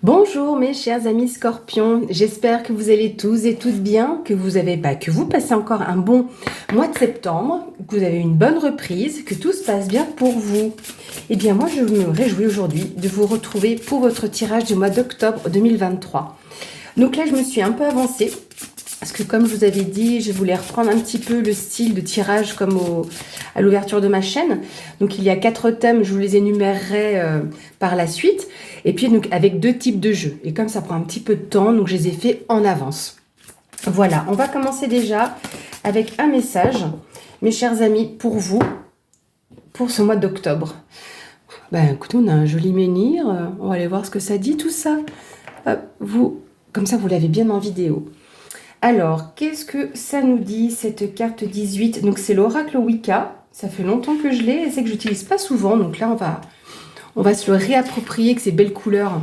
Bonjour mes chers amis scorpions, j'espère que vous allez tous et toutes bien, que vous passez encore un bon mois de septembre, que vous avez une bonne reprise, que tout se passe bien pour vous. Eh bien moi je me réjouis aujourd'hui de vous retrouver pour votre tirage du mois d'octobre 2023. Donc là je me suis un peu avancée, parce que comme je vous avais dit, je voulais reprendre un petit peu le style de tirage comme à l'ouverture de ma chaîne. Donc il y a 4 thèmes, je vous les énumérerai par la suite. Et puis donc avec 2 types de jeux. Et comme ça prend un petit peu de temps, donc je les ai fait en avance. Voilà, on va commencer déjà avec un message, mes chers amis, pour vous, pour ce mois d'octobre. Ben écoutez, on a un joli menhir, on va aller voir ce que ça dit tout ça. Comme ça vous l'avez bien en vidéo. Alors, qu'est-ce que ça nous dit, cette carte 18? Donc, c'est l'oracle Wicca. Ça fait longtemps que je l'ai et c'est que je n'utilise pas souvent. Donc là, on va se le réapproprier avec ces belles couleurs.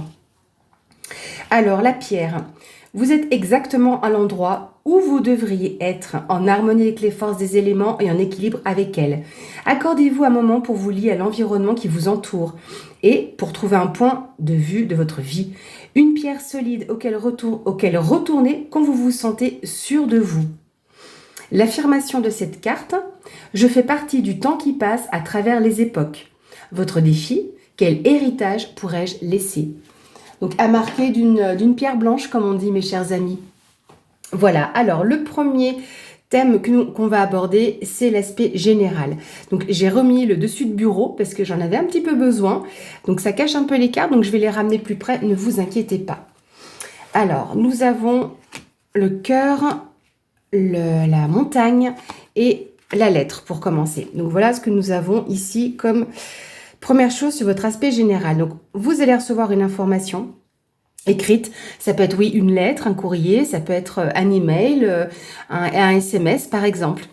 Alors, la pierre. Vous êtes exactement à l'endroit où vous devriez être, en harmonie avec les forces des éléments et en équilibre avec elles. Accordez-vous un moment pour vous lier à l'environnement qui vous entoure et pour trouver un point de vue de votre vie. Une pierre solide auquel retournez quand vous vous sentez sûr de vous. L'affirmation de cette carte, je fais partie du temps qui passe à travers les époques. Votre défi, quel héritage pourrais-je laisser? Donc à marquer d'une pierre blanche, comme on dit, mes chers amis. Voilà, alors le premier thème qu'on va aborder, c'est l'aspect général. Donc j'ai remis le dessus de bureau parce que j'en avais un petit peu besoin. Donc ça cache un peu les cartes, donc je vais les ramener plus près, ne vous inquiétez pas. Alors, nous avons le cœur, la montagne et la lettre pour commencer. Donc voilà ce que nous avons ici comme première chose sur votre aspect général. Donc vous allez recevoir une information écrite. Ça peut être, oui, une lettre, un courrier, ça peut être un email, un SMS par exemple.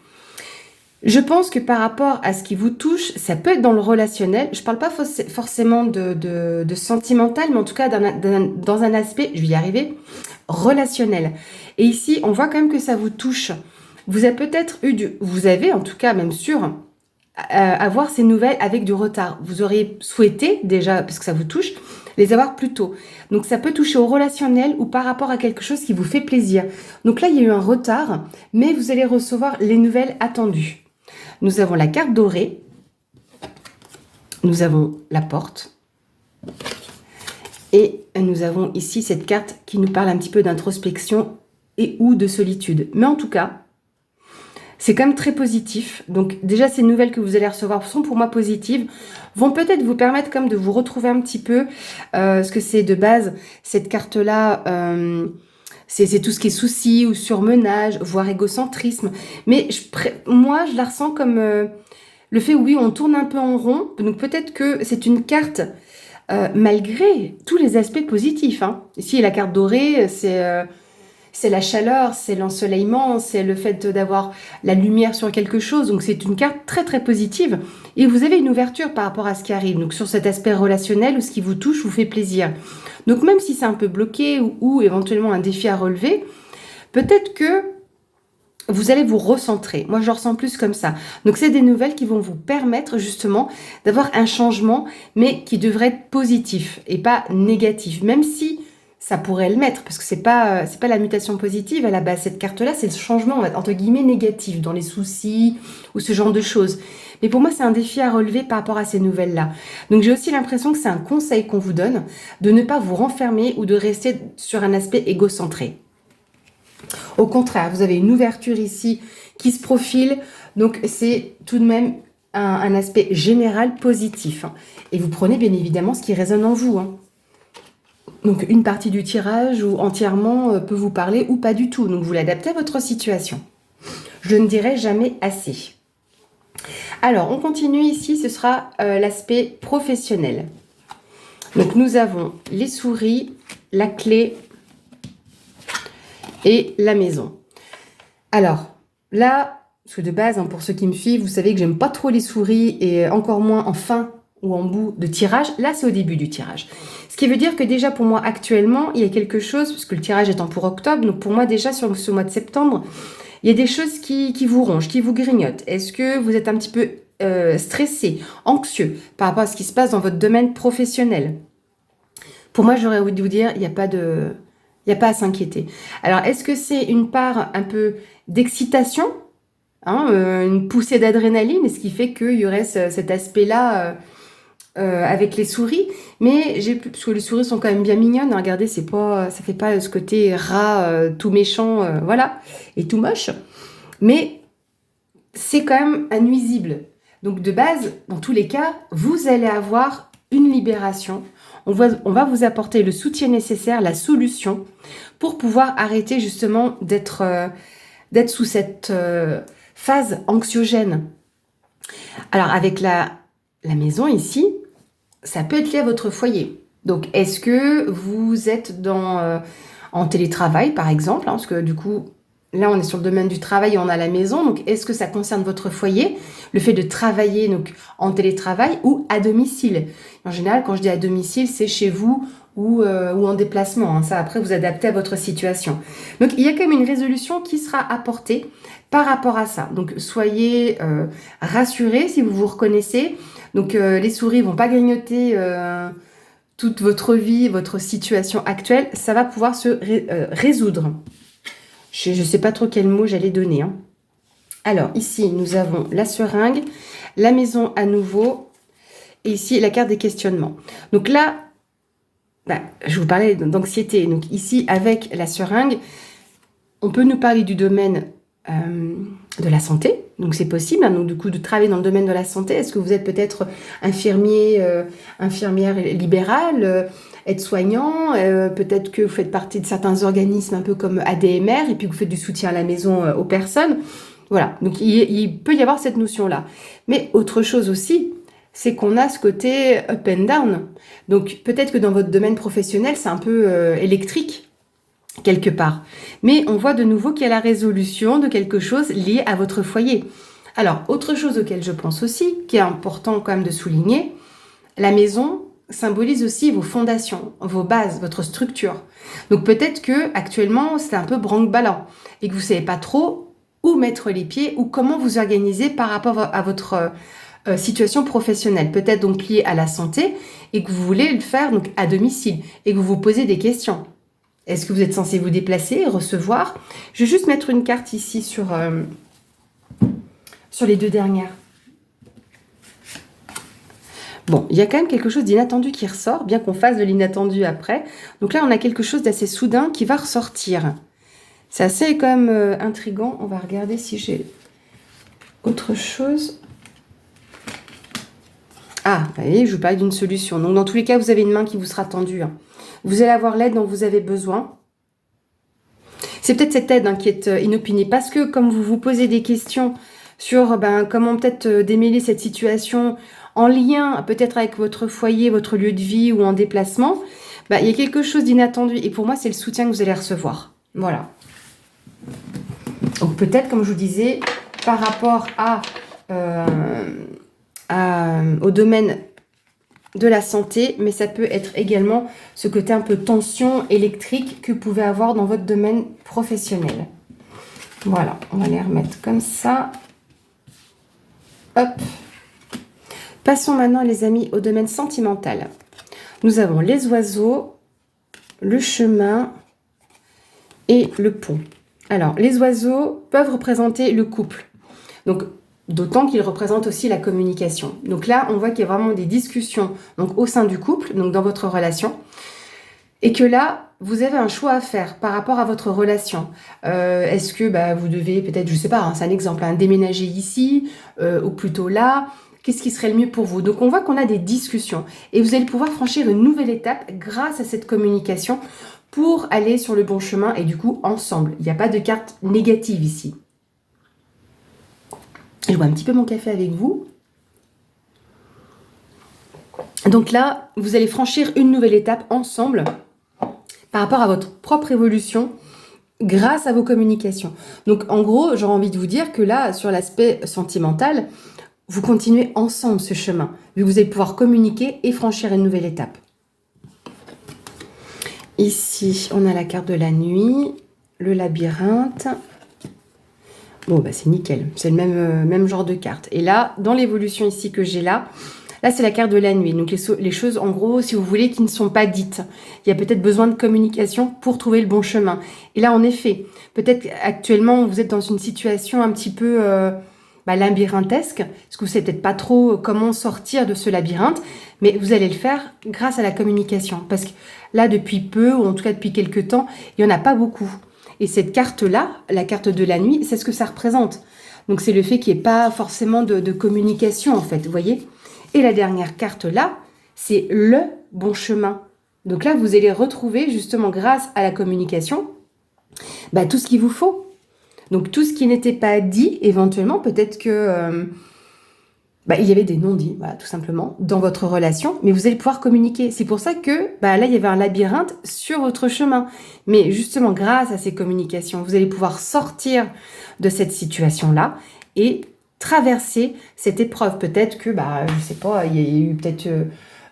Je pense que par rapport à ce qui vous touche, ça peut être dans le relationnel. Je ne parle pas forcément de sentimental, mais en tout cas dans un aspect, je vais y arriver, relationnel. Et ici, on voit quand même que ça vous touche. Vous avez en tout cas même sûr, avoir ces nouvelles avec du retard. Vous auriez souhaité déjà, parce que ça vous touche, les avoir plus tôt. Donc ça peut toucher au relationnel ou par rapport à quelque chose qui vous fait plaisir. Donc là, il y a eu un retard, mais vous allez recevoir les nouvelles attendues. Nous avons la carte dorée, nous avons la porte, et nous avons ici cette carte qui nous parle un petit peu d'introspection et ou de solitude. Mais en tout cas, c'est quand même très positif. Donc déjà, ces nouvelles que vous allez recevoir sont pour moi positives, vont peut-être vous permettre comme de vous retrouver un petit peu, ce que c'est de base, cette carte-là, c'est tout ce qui est souci ou surmenage, voire égocentrisme. Mais moi, je la ressens comme le fait, oui, on tourne un peu en rond. Donc peut-être que c'est une carte, malgré tous les aspects positifs. Hein. Ici, la carte dorée, c'est la chaleur, c'est l'ensoleillement, c'est le fait d'avoir la lumière sur quelque chose. Donc c'est une carte très très positive. Et vous avez une ouverture par rapport à ce qui arrive. Donc sur cet aspect relationnel où ce qui vous touche vous fait plaisir. Donc même si c'est un peu bloqué ou éventuellement un défi à relever, peut-être que vous allez vous recentrer. Moi, je le ressens plus comme ça. Donc, c'est des nouvelles qui vont vous permettre justement d'avoir un changement, mais qui devrait être positif et pas négatif. Même si ça pourrait le mettre, parce que c'est pas la mutation positive à la base. Cette carte-là, c'est le changement, entre guillemets, négatif, dans les soucis ou ce genre de choses. Mais pour moi, c'est un défi à relever par rapport à ces nouvelles-là. Donc, j'ai aussi l'impression que c'est un conseil qu'on vous donne de ne pas vous renfermer ou de rester sur un aspect égocentré. Au contraire, vous avez une ouverture ici qui se profile, donc c'est tout de même un aspect général positif. Et vous prenez bien évidemment ce qui résonne en vous. Donc une partie du tirage ou entièrement peut vous parler ou pas du tout. Donc vous l'adaptez à votre situation. Je ne dirai jamais assez. Alors on continue ici, ce sera l'aspect professionnel. Donc nous avons les souris, la clé et la maison. Alors, là, parce que de base, pour ceux qui me suivent, vous savez que j'aime pas trop les souris et encore moins en fin ou en bout de tirage. Là, c'est au début du tirage. Ce qui veut dire que déjà pour moi, actuellement, il y a quelque chose, parce que le tirage étant pour octobre, donc pour moi déjà sur ce mois de septembre, il y a des choses qui vous rongent, qui vous grignotent. Est-ce que vous êtes un petit peu stressé, anxieux par rapport à ce qui se passe dans votre domaine professionnel ? Pour moi, j'aurais envie de vous dire, il n'y a pas à s'inquiéter. Alors, est-ce que c'est une part un peu d'excitation, hein, une poussée d'adrénaline, ce qui fait qu'il y aurait cet aspect-là avec les souris, mais parce que les souris sont quand même bien mignonnes, hein, regardez, ça fait pas ce côté rat tout méchant, voilà, et tout moche, mais c'est quand même un nuisible. Donc de base, dans tous les cas, vous allez avoir une libération. On va vous apporter le soutien nécessaire, la solution, pour pouvoir arrêter justement d'être sous cette phase anxiogène. Alors avec la maison ici, ça peut être lié à votre foyer. Donc est-ce que vous êtes en télétravail par exemple, hein, parce que du coup, là on est sur le domaine du travail et on a la maison, donc est-ce que ça concerne votre foyer, le fait de travailler donc en télétravail ou à domicile? En général, quand je dis à domicile, c'est chez vous ou en déplacement, hein. Ça après vous adaptez à votre situation. Donc il y a quand même une résolution qui sera apportée par rapport à ça. Donc soyez rassurés si vous vous reconnaissez. Donc les souris vont pas grignoter toute votre vie, votre situation actuelle. Ça va pouvoir se résoudre. Je ne sais pas trop quel mot j'allais donner, hein. Alors ici nous avons la seringue, la maison à nouveau et ici la carte des questionnements. Donc là, je vous parlais d'anxiété. Donc ici avec la seringue, on peut nous parler du domaine de la santé, donc c'est possible, hein, donc du coup de travailler dans le domaine de la santé. Est-ce que vous êtes peut-être infirmier, infirmière libérale, aide-soignant, peut-être que vous faites partie de certains organismes un peu comme ADMR et puis vous faites du soutien à la maison aux personnes. Voilà, donc il peut y avoir cette notion-là. Mais autre chose aussi, c'est qu'on a ce côté up and down. Donc peut-être que dans votre domaine professionnel, c'est un peu électrique, quelque part. Mais on voit de nouveau qu'il y a la résolution de quelque chose lié à votre foyer. Alors, autre chose auquel je pense aussi, qui est important quand même de souligner, la maison symbolise aussi vos fondations, vos bases, votre structure. Donc peut-être que actuellement c'est un peu branque-ballant et que vous ne savez pas trop où mettre les pieds ou comment vous organiser par rapport à votre situation professionnelle. Peut-être donc liée à la santé et que vous voulez le faire donc à domicile et que vous vous posez des questions. Est-ce que vous êtes censé vous déplacer, recevoir? Je vais juste mettre une carte ici sur les deux dernières. Bon, il y a quand même quelque chose d'inattendu qui ressort, bien qu'on fasse de l'inattendu après. Donc là, on a quelque chose d'assez soudain qui va ressortir. C'est assez quand même intriguant. On va regarder si j'ai autre chose. Ah, vous voyez, je vous parlais d'une solution. Donc dans tous les cas, vous avez une main qui vous sera tendue, hein. Vous allez avoir l'aide dont vous avez besoin. C'est peut-être cette aide, hein, qui est inopinée. Parce que comme vous vous posez des questions sur comment peut-être démêler cette situation en lien peut-être avec votre foyer, votre lieu de vie ou en déplacement, il y a quelque chose d'inattendu. Et pour moi, c'est le soutien que vous allez recevoir. Voilà. Donc peut-être, comme je vous disais, par rapport au domaine de la santé, mais ça peut être également ce côté un peu tension électrique que vous pouvez avoir dans votre domaine professionnel. Voilà, on va les remettre comme ça. Hop. Passons maintenant, les amis, au domaine sentimental. Nous avons les oiseaux, le chemin et le pont. Alors, les oiseaux peuvent représenter le couple. Donc, d'autant qu'ils représentent aussi la communication. Donc là, on voit qu'il y a vraiment des discussions donc, au sein du couple, donc dans votre relation. Et que là, vous avez un choix à faire par rapport à votre relation. Est-ce que vous devez peut-être, je ne sais pas, hein, c'est un exemple, hein, déménager ici ou plutôt là? Qu'est-ce qui serait le mieux pour vous? Donc on voit qu'on a des discussions. Et vous allez pouvoir franchir une nouvelle étape grâce à cette communication pour aller sur le bon chemin et du coup ensemble. Il n'y a pas de carte négative ici. Je bois un petit peu mon café avec vous. Donc là, vous allez franchir une nouvelle étape ensemble par rapport à votre propre évolution grâce à vos communications. Donc en gros, j'aurais envie de vous dire que là, sur l'aspect sentimental, vous continuez ensemble ce chemin, vu que vous allez pouvoir communiquer et franchir une nouvelle étape. Ici, on a la carte de la nuit, le labyrinthe. Bon, c'est nickel, c'est le même genre de carte. Et là, dans l'évolution ici que j'ai là, Là, c'est la carte de la nuit. Donc, les choses, en gros, si vous voulez, qui ne sont pas dites. Il y a peut-être besoin de communication pour trouver le bon chemin. Et là, en effet, peut-être actuellement, vous êtes dans une situation un petit peu labyrinthesque, parce que vous savez peut-être pas trop comment sortir de ce labyrinthe, mais vous allez le faire grâce à la communication. Parce que là, depuis peu, ou en tout cas depuis quelques temps, il n'y en a pas beaucoup. Et cette carte-là, la carte de la nuit, c'est ce que ça représente. Donc, c'est le fait qu'il n'y ait pas forcément de communication, en fait, vous voyez. Et la dernière carte là, c'est le bon chemin. Donc là, vous allez retrouver justement grâce à la communication, tout ce qu'il vous faut. Donc tout ce qui n'était pas dit, éventuellement, peut-être que il y avait des non-dits, voilà, tout simplement, dans votre relation, mais vous allez pouvoir communiquer. C'est pour ça que là, il y avait un labyrinthe sur votre chemin. Mais justement, grâce à ces communications, vous allez pouvoir sortir de cette situation-là et traverser cette épreuve. Peut-être que, je sais pas, il y a eu peut-être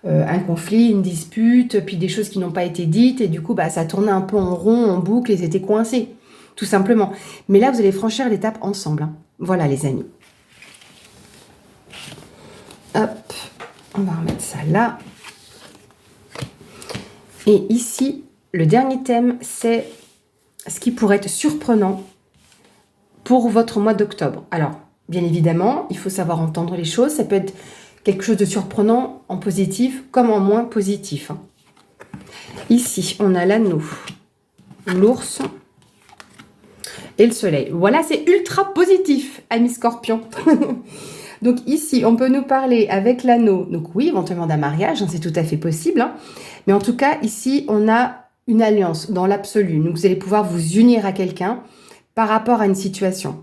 un conflit, une dispute, puis des choses qui n'ont pas été dites, et du coup, ça tournait un peu en rond, en boucle, et c'était coincé, tout simplement. Mais là, vous allez franchir l'étape ensemble. Hein. Voilà, les amis. Hop, on va remettre ça là. Et ici, le dernier thème, c'est ce qui pourrait être surprenant pour votre mois d'octobre. Alors, bien évidemment, il faut savoir entendre les choses. Ça peut être quelque chose de surprenant en positif comme en moins positif. Hein. Ici, on a l'anneau, l'ours et le soleil. Voilà, c'est ultra positif, amis scorpions. Donc ici, on peut nous parler avec l'anneau. Donc oui, éventuellement d'un mariage, hein, c'est tout à fait possible. Hein. Mais en tout cas, ici, on a une alliance dans l'absolu. Donc vous allez pouvoir vous unir à quelqu'un par rapport à une situation.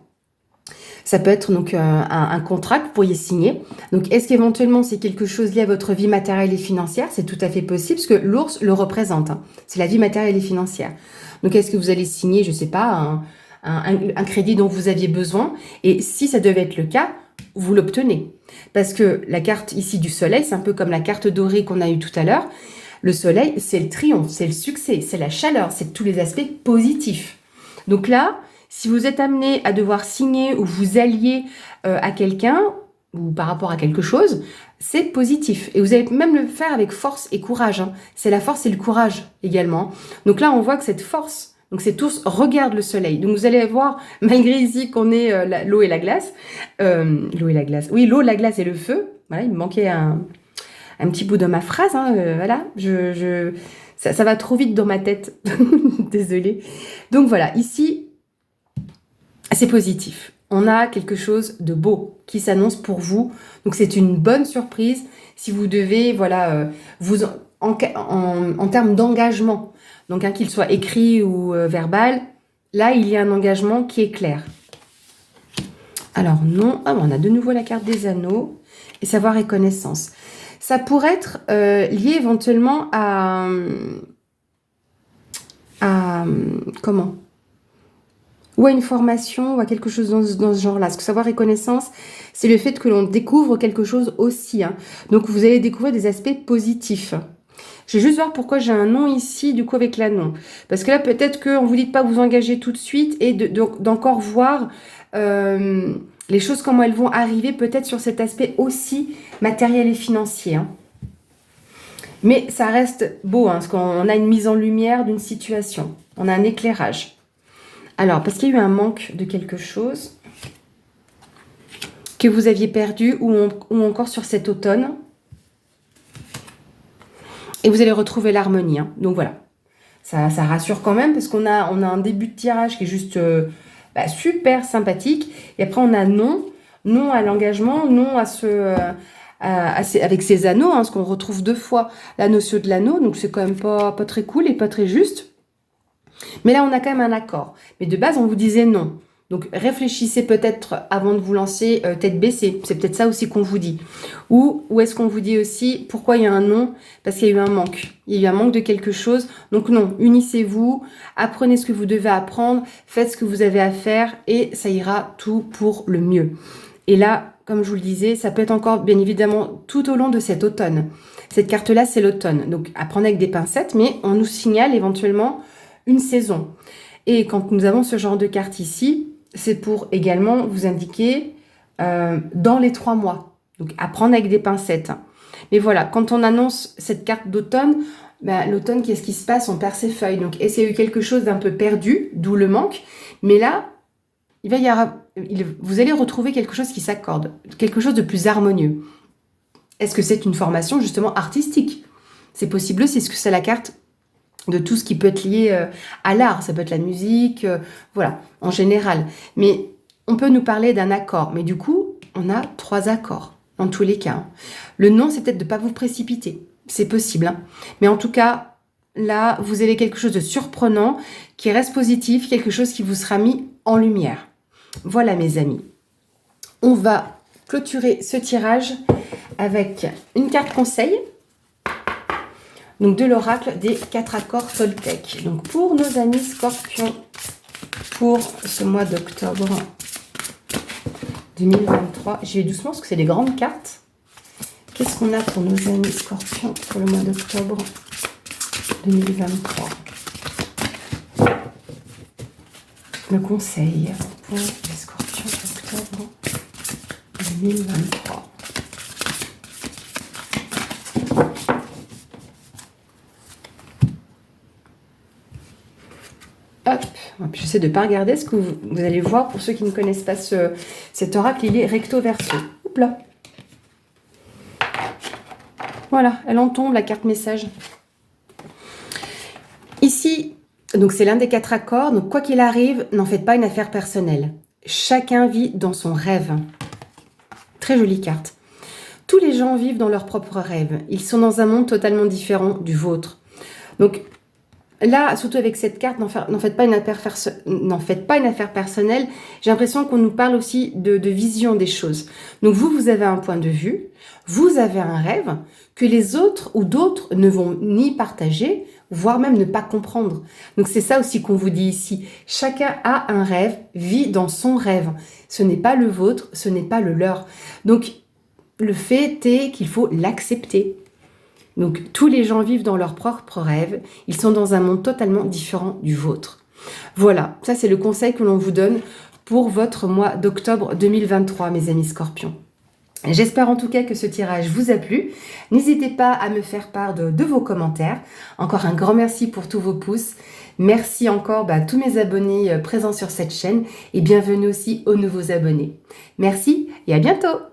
Ça peut être donc un contrat que vous pourriez signer. Donc, est-ce qu'éventuellement, c'est quelque chose lié à votre vie matérielle et financière? C'est tout à fait possible, parce que l'ours le représente. Hein. C'est la vie matérielle et financière. Donc, est-ce que vous allez signer, je ne sais pas, un crédit dont vous aviez besoin? Et si ça devait être le cas, vous l'obtenez. Parce que la carte ici du soleil, c'est un peu comme la carte dorée qu'on a eue tout à l'heure. Le soleil, c'est le triomphe, c'est le succès, c'est la chaleur, c'est tous les aspects positifs. Donc là, si vous êtes amené à devoir signer ou vous allier à quelqu'un ou par rapport à quelque chose, c'est positif. Et vous allez même le faire avec force et courage. Hein. C'est la force et le courage également. Donc là, on voit que cette force, donc cet ours regarde le soleil. Donc vous allez voir, malgré ici qu'on ait l'eau et la glace, l'eau et la glace, oui, l'eau, la glace et le feu. Voilà, il me manquait un petit bout de ma phrase. Hein, voilà, ça va trop vite dans ma tête. Désolée. Donc voilà, ici, c'est positif. On a quelque chose de beau qui s'annonce pour vous. Donc, c'est une bonne surprise si vous devez, vous en termes d'engagement. Donc, qu'il soit écrit ou verbal, là, il y a un engagement qui est clair. Alors, non. Ah, on a de nouveau la carte des anneaux et savoir et connaissance. Ça pourrait être lié éventuellement à comment ? Ou à une formation, ou à quelque chose dans ce genre-là. Parce que savoir et connaissance, c'est le fait que l'on découvre quelque chose aussi. Hein. Donc, vous allez découvrir des aspects positifs. Je vais juste voir pourquoi j'ai un nom ici, du coup, avec l'anneau. Parce que là, peut-être qu'on ne vous dit pas vous engager tout de suite et d'encore voir les choses, comment elles vont arriver, peut-être sur cet aspect aussi matériel et financier. Hein. Mais ça reste beau, hein, parce qu'on a une mise en lumière d'une situation. On a un éclairage. Alors, parce qu'il y a eu un manque de quelque chose que vous aviez perdu ou encore sur cet automne. Et vous allez retrouver l'harmonie. Hein. Donc voilà, ça rassure quand même parce qu'on a un début de tirage qui est juste super sympathique. Et après, on a non à l'engagement, non à avec ces anneaux, hein, ce qu'on retrouve 2 fois la notion de l'anneau. Donc c'est quand même pas très cool et pas très juste. Mais là, on a quand même un accord. Mais de base, on vous disait non. Donc, réfléchissez peut-être avant de vous lancer tête baissée. C'est peut-être ça aussi qu'on vous dit. Ou est-ce qu'on vous dit aussi pourquoi il y a un non? Parce qu'il y a eu un manque. Il y a eu un manque de quelque chose. Donc non, unissez-vous, apprenez ce que vous devez apprendre, faites ce que vous avez à faire et ça ira tout pour le mieux. Et là, comme je vous le disais, ça peut être encore bien évidemment tout au long de cet automne. Cette carte-là, c'est l'automne. Donc, à prendre avec des pincettes, mais on nous signale éventuellement une saison. Et quand nous avons ce genre de carte ici, c'est pour également vous indiquer dans les 3 mois. Donc, à prendre avec des pincettes. Mais voilà, quand on annonce cette carte d'automne, ben, l'automne, qu'est-ce qui se passe? On perd ses feuilles. Donc, est-ce qu'il y a eu quelque chose d'un peu perdu, d'où le manque? Mais là, il va y avoir, vous allez retrouver quelque chose qui s'accorde, quelque chose de plus harmonieux. Est-ce que c'est une formation justement artistique? C'est possible aussi, est-ce que c'est la carte de tout ce qui peut être lié à l'art? Ça peut être la musique, voilà, en général. Mais on peut nous parler d'un accord, mais du coup, on a 3 accords, en tous les cas. Le non, c'est peut-être de ne pas vous précipiter. C'est possible, hein. Mais en tout cas, là, vous avez quelque chose de surprenant, qui reste positif, quelque chose qui vous sera mis en lumière. Voilà, mes amis. On va clôturer ce tirage avec une carte conseil, donc de l'oracle des 4 accords Toltec. Donc pour nos amis scorpions, pour ce mois d'octobre 2023, j'y vais doucement parce que c'est des grandes cartes. Qu'est-ce qu'on a pour nos amis scorpions pour le mois d'octobre 2023? Le conseil pour les scorpions d'octobre 2023. Hop, j'essaie de ne pas regarder ce que vous allez voir. Pour ceux qui ne connaissent pas cet oracle, il est recto verso. Hop là. Voilà, elle en tombe, la carte message. Ici, donc c'est l'un des 4 accords. Donc quoi qu'il arrive, n'en faites pas une affaire personnelle. Chacun vit dans son rêve. Très jolie carte. Tous les gens vivent dans leur propre rêve. Ils sont dans un monde totalement différent du vôtre. Donc là, surtout avec cette carte, n'en faites pas une affaire personnelle. J'ai l'impression qu'on nous parle aussi de vision des choses. Donc vous avez un point de vue, vous avez un rêve que les autres ou d'autres ne vont ni partager, voire même ne pas comprendre. Donc c'est ça aussi qu'on vous dit ici. Chacun a un rêve, vit dans son rêve. Ce n'est pas le vôtre, ce n'est pas le leur. Donc le fait est qu'il faut l'accepter. Donc tous les gens vivent dans leurs propres rêves, ils sont dans un monde totalement différent du vôtre. Voilà, ça c'est le conseil que l'on vous donne pour votre mois d'octobre 2023, mes amis scorpions. J'espère en tout cas que ce tirage vous a plu. N'hésitez pas à me faire part de vos commentaires. Encore un grand merci pour tous vos pouces. Merci encore à tous mes abonnés présents sur cette chaîne et bienvenue aussi aux nouveaux abonnés. Merci et à bientôt!